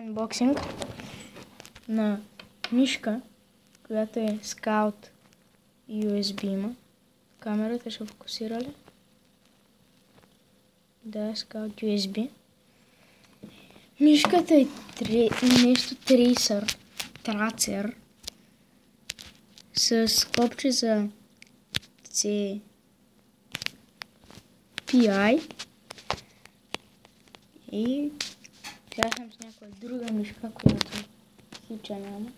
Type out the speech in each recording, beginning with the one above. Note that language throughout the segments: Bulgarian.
Анбоксинг на мишка, която е Scout USB има. Камерата ще фокусира ли? Да, Scout USB. Мишката е нещо трацер с копче за CPI и сега съм с някоя друга мишка, която хича няма.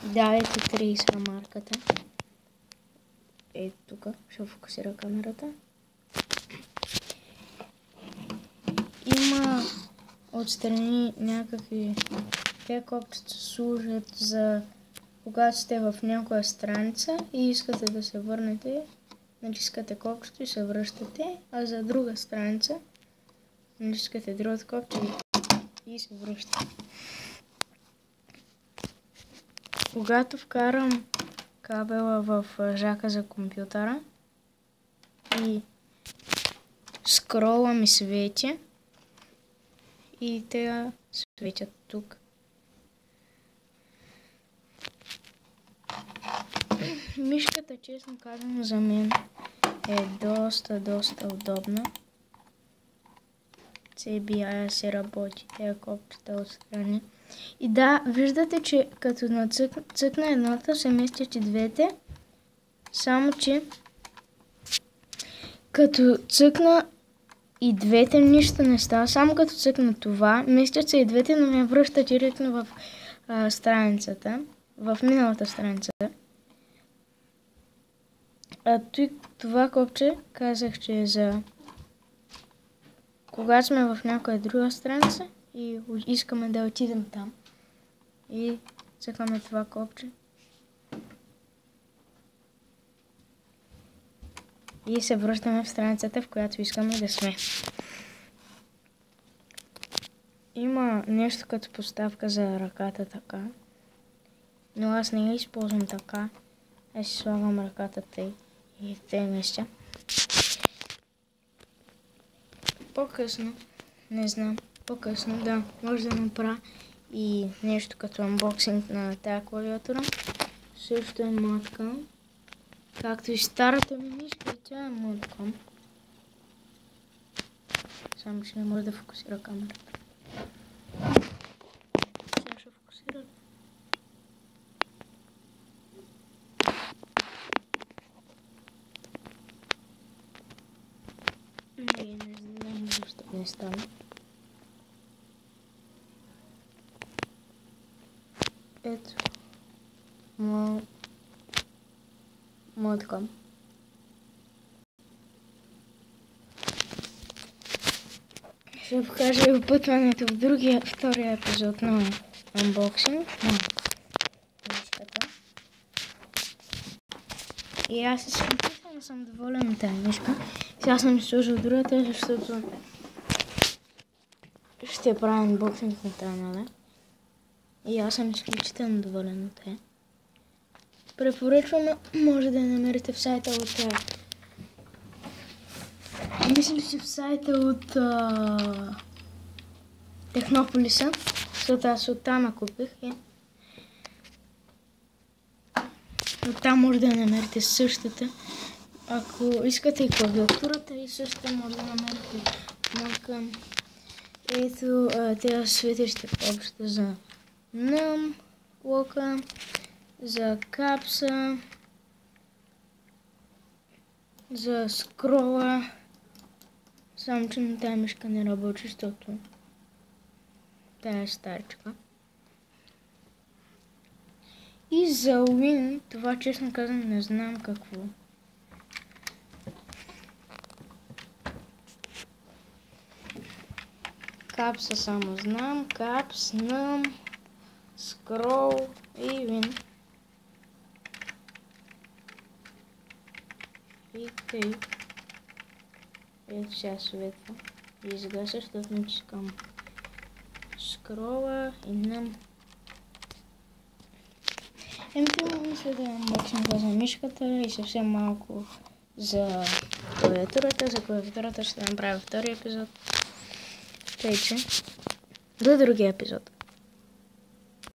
Да, ето 30 марката. Ето тук, ще фокусира камерата. Има отстрани някакви... Те копчета служат за когато сте в някоя страница и искате да се върнете, натискате копчето и се връщате, а за друга страница натискате другото копче и се връщате. Когато вкарам кабела в жака за компютъра и скрола ми свети и те светят тук. Мишката, честно казвам, за мен е доста удобна. CBI се работи, тези копчета отстрани. И да, виждате, че като цъкна едната, се местят и двете. Само, че като цъкна и двете, нищо не става. Само като цъкна това, местят се и двете, но ме връща директно в страницата. В миналата страница. А това копче казах, че е за когато сме в някоя друга страница и искаме да отидем там. И цъкаме това копче. И се връщаме в страницата, в която искаме да сме. Има нещо като поставка за ръката така. Но аз не я използвам така. Аз си слагам ръката тъй и те неща. По-късно, не знам, по-късно, да, може да направя и нещо като анбоксинг на тази клавиатура. Също е матка. Както и старата ми мишка, тя е матка. Само че не може да фокусира камерата. Сега ще фокусира. Не знам защо не става. Ето. Мотка. Ще покажа и опътването в втория епизод на анбоксинг. Мишката. И аз изключително съм доволен от тази мишка. Сега съм сложил другата, защото ще правя анбоксинг на тази, нали? И аз съм изключително доволен от тази. Препоръчвам, може да я намерите в сайта от... Мисля, че в сайта от Технополиса, защото аз оттам я купих. Оттам може да я намерите същата. Ако искате и клавиатурата и същата може да намерите марка. Ето тези светещи копчета за NUM, лока, за капса, за скрола. Само че на тази мишка не работи, защото тая е старичка. И за Win, това честно казвам не знам какво. Капса само знам, капс, NUM, скрол и Win. И тъй. Ето сега светва. И изгася, защото не чискам скрола и NUM. Това мисля да е анбоксинг за мишката и съвсем малко за клавиатурата. За клавиатурата ще направя втори епизод. Тъй че, до другия епизод.